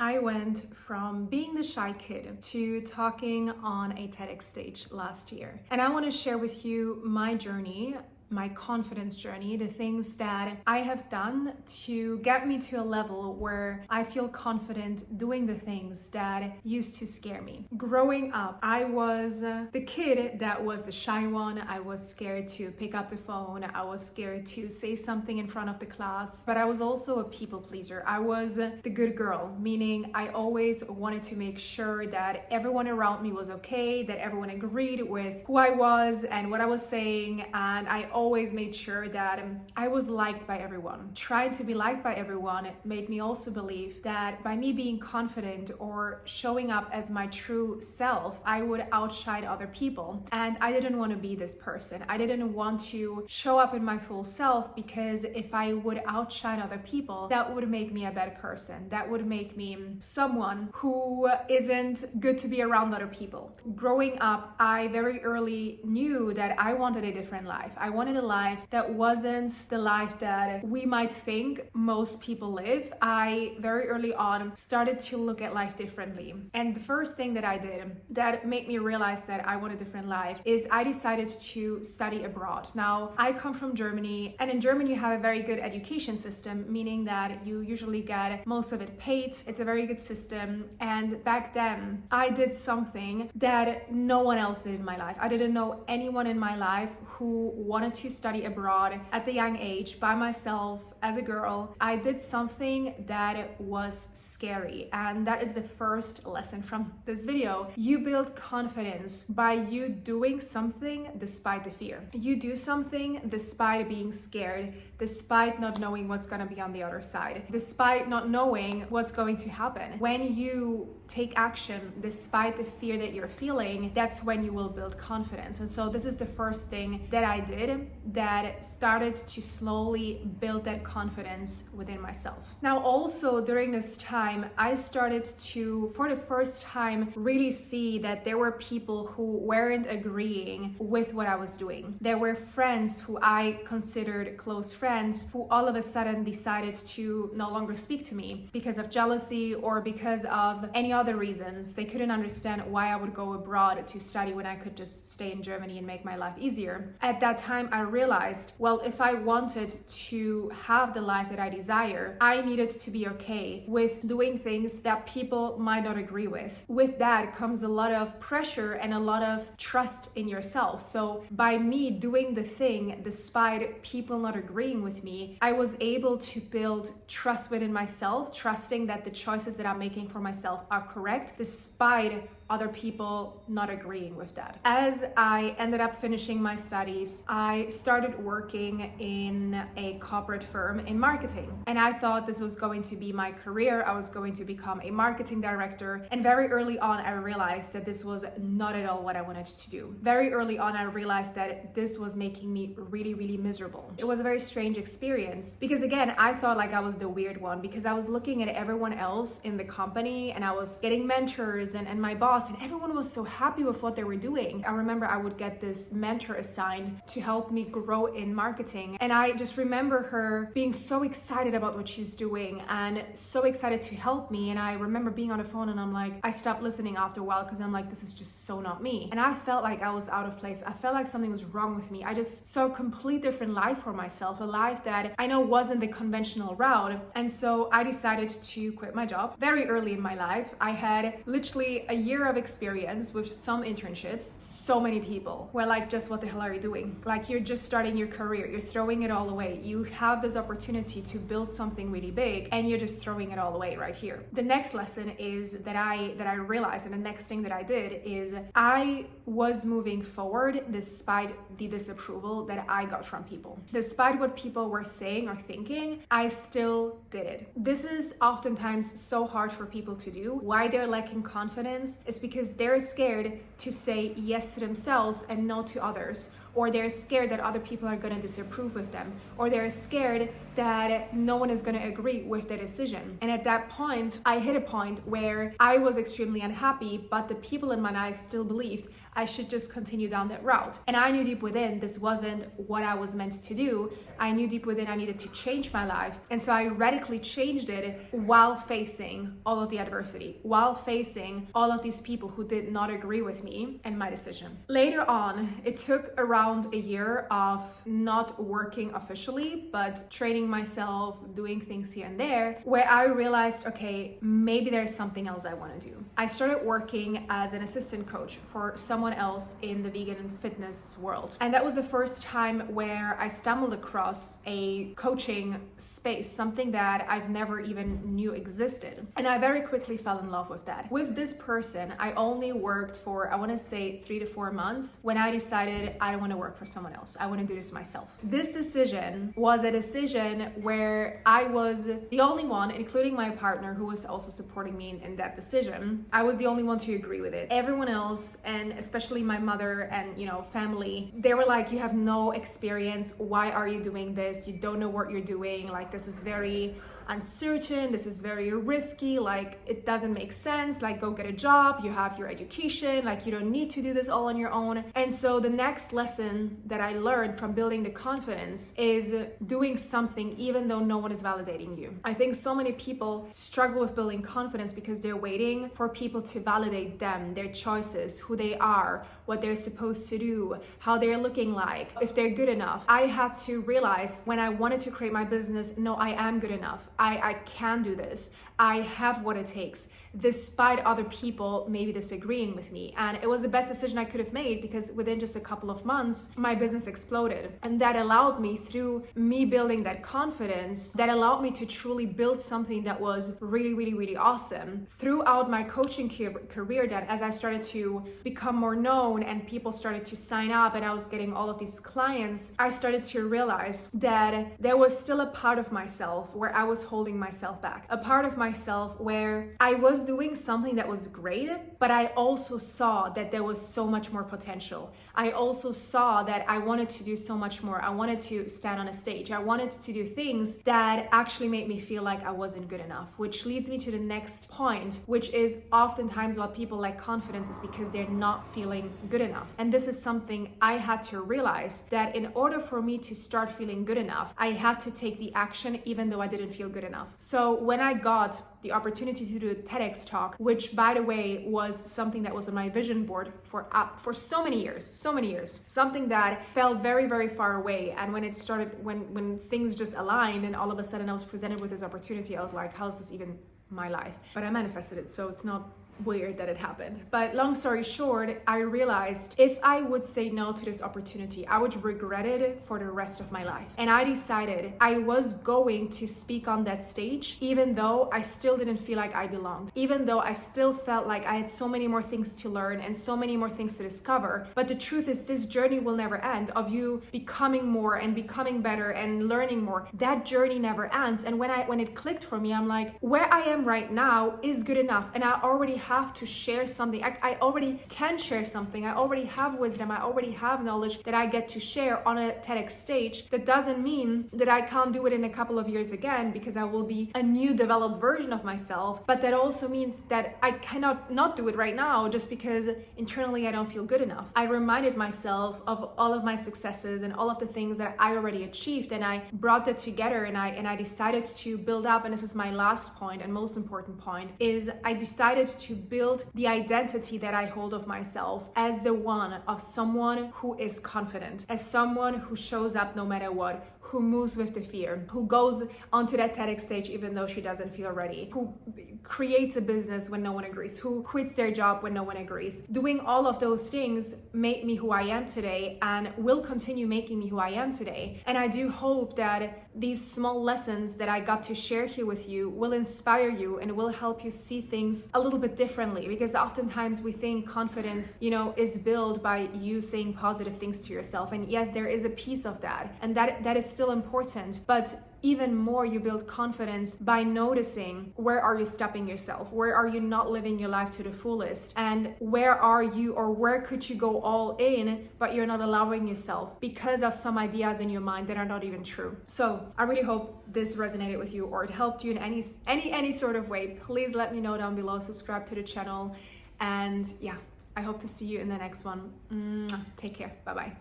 I went from being the shy kid to talking on a TEDx stage last year. And I want to share with you my journey, my confidence journey, the things that I have done to get me to a level where I feel confident doing the things that used to scare me. Growing up, I was the kid that was the shy one. I was scared to pick up the phone. I was scared to say something in front of the class, but I was also a people pleaser. I was the good girl, meaning I always wanted to make sure that everyone around me was okay, that everyone agreed with who I was and what I was saying, and I always made sure that I was liked by everyone. Trying to be liked by everyone made me also believe that by me being confident or showing up as my true self, I would outshine other people. And I didn't want to be this person. I didn't want to show up in my full self, because if I would outshine other people, that would make me a bad person. That would make me someone who isn't good to be around other people. Growing up, I very early knew that I wanted a different life. I wanted a life that wasn't the life that we might think most people live. I very early on started to look at life differently. And the first thing that I did that made me realize that I want a different life is I decided to study abroad. Now, I come from Germany, and in Germany you have a very good education system, meaning that you usually get most of it paid. It's a very good system. And back then, I did something that no one else did in my life. I didn't know anyone in my life who wanted to study abroad at the young age by myself as a girl. I did something that was scary, and that is the first lesson from this video. You build confidence by you doing something despite the fear. You do something despite being scared, despite not knowing what's going to be on the other side, despite not knowing what's going to happen. When you take action despite the fear that you're feeling, that's when you will build confidence. And so this is the first thing that I did that started to slowly build that confidence within myself. Now, also during this time, I started to, for the first time, really see that there were people who weren't agreeing with what I was doing. There were friends who I considered close friends who all of a sudden decided to no longer speak to me because of jealousy or because of any other reasons. They couldn't understand why I would go abroad to study when I could just stay in Germany and make my life easier. At that time, I realized, well, if I wanted to have the life that I desire, I needed to be okay with doing things that people might not agree with. With that comes a lot of pressure and a lot of trust in yourself. So by me doing the thing despite people not agreeing with me, I was able to build trust within myself, trusting that the choices that I'm making for myself are correct despite other people not agreeing with that. As I ended up finishing my studies, I started working in a corporate firm in marketing. And I thought this was going to be my career. I was going to become a marketing director. And very early on, I realized that this was not at all what I wanted to do. Very early on, I realized that this was making me really, really miserable. It was a very strange experience because, again, I thought like I was the weird one because I was looking at everyone else in the company and I was getting mentors and my boss, and everyone was so happy with what they were doing. I remember I would get this mentor assigned to help me grow in marketing. And I just remember her being so excited about what she's doing and so excited to help me. And I remember being on the phone and I'm like, I stopped listening after a while because I'm like, this is just so not me. And I felt like I was out of place. I felt like something was wrong with me. I just saw a complete different life for myself, a life that I know wasn't the conventional route. And so I decided to quit my job very early in my life. I had literally a year of experience with some internships. So many people were like, just what the hell are you doing? Like, you're just starting your career. You're throwing it all away. You have this opportunity to build something really big and you're just throwing it all away right here. The next lesson is that I realized, and the next thing that I did is I was moving forward despite the disapproval that I got from people. Despite what people were saying or thinking, I still did it. This is oftentimes so hard for people to do. Why they're lacking confidence is because they're scared to say yes to themselves and no to others, or they're scared that other people are going to disapprove with them, or they're scared that no one is going to agree with their decision. And at that point, I hit a point where I was extremely unhappy, but the people in my life still believed I should just continue down that route. And I knew deep within this wasn't what I was meant to do. I knew deep within I needed to change my life. And so I radically changed it while facing all of the adversity, while facing all of these people who did not agree with me and my decision. Later on, it took around a year of not working officially, but training myself, doing things here and there, where I realized, okay, maybe there's something else I want to do. I started working as an assistant coach for someone else in the vegan fitness world. And that was the first time where I stumbled across a coaching space, something that I've never even knew existed. And I very quickly fell in love with that. With this person, I only worked for, I want to say 3 to 4 months when I decided I don't want to work for someone else. I want to do this myself. This decision was a decision where I was the only one, including my partner, who was also supporting me in that decision. I was the only one to agree with it. Everyone else, and especially my mother and family, they were like, you have no experience. Why are you doing this? You don't know what you're doing. Like, this is very uncertain, this is very risky, like it doesn't make sense, like go get a job, you have your education, like you don't need to do this all on your own. And so the next lesson that I learned from building the confidence is doing something even though no one is validating you. I think so many people struggle with building confidence because they're waiting for people to validate them, their choices, who they are, what they're supposed to do, how they're looking like, if they're good enough. I had to realize when I wanted to create my business, no, I am good enough. I can do this. I have what it takes, despite other people maybe disagreeing with me. And it was the best decision I could have made because within just a couple of months, my business exploded. And that allowed me, through me building that confidence, that allowed me to truly build something that was really, really, really awesome. Throughout my coaching career, that as I started to become more known and people started to sign up and I was getting all of these clients, I started to realize that there was still a part of myself where I was holding myself back, a part of myself where I was doing something that was great, but I also saw that there was so much more potential. I also saw that I wanted to do so much more. I wanted to stand on a stage. I wanted to do things that actually made me feel like I wasn't good enough, which leads me to the next point, which is oftentimes what people lack confidence is because they're not feeling good enough. And this is something I had to realize, that in order for me to start feeling good enough, I had to take the action even though I didn't feel good enough. So when I got the opportunity to do a TEDx talk, which by the way was something that was on my vision board for so many years, something that felt very, very far away. And when it started, when things just aligned and all of a sudden I was presented with this opportunity, I was like, how is this even my life? But I manifested it, so it's not weird that it happened. But long story short, I realized if I would say no to this opportunity, I would regret it for the rest of my life. And I decided I was going to speak on that stage, even though I still didn't feel like I belonged, even though I still felt like I had so many more things to learn and so many more things to discover. But the truth is, this journey will never end, of you becoming more and becoming better and learning more. That journey never ends. And when it clicked for me, I'm like, where I am right now is good enough. And I already have to share something. I already can share something. I already have wisdom. I already have knowledge that I get to share on a TEDx stage. That doesn't mean that I can't do it in a couple of years again, because I will be a new developed version of myself. But that also means that I cannot not do it right now just because internally I don't feel good enough. I reminded myself of all of my successes and all of the things that I already achieved, and I brought that together, and I decided to build up, and this is my last point and most important point, is I decided to build the identity that I hold of myself as the one of someone who is confident, as someone who shows up no matter what, who moves with the fear, who goes onto that TEDx stage even though she doesn't feel ready, who creates a business when no one agrees, who quits their job when no one agrees. Doing all of those things made me who I am today and will continue making me who I am today. And I do hope that these small lessons that I got to share here with you will inspire you and will help you see things a little bit differently, because oftentimes we think confidence, is built by you saying positive things to yourself. And yes, there is a piece of that, and that is still important, but even more, you build confidence by noticing where are you stopping yourself, where are you not living your life to the fullest, and where are you, or where could you go all in but you're not allowing yourself because of some ideas in your mind that are not even true. So I really hope this resonated with you, or it helped you in any sort of way. Please let me know down below, subscribe to the channel, and yeah, I hope to see you in the next one. Take care. Bye bye.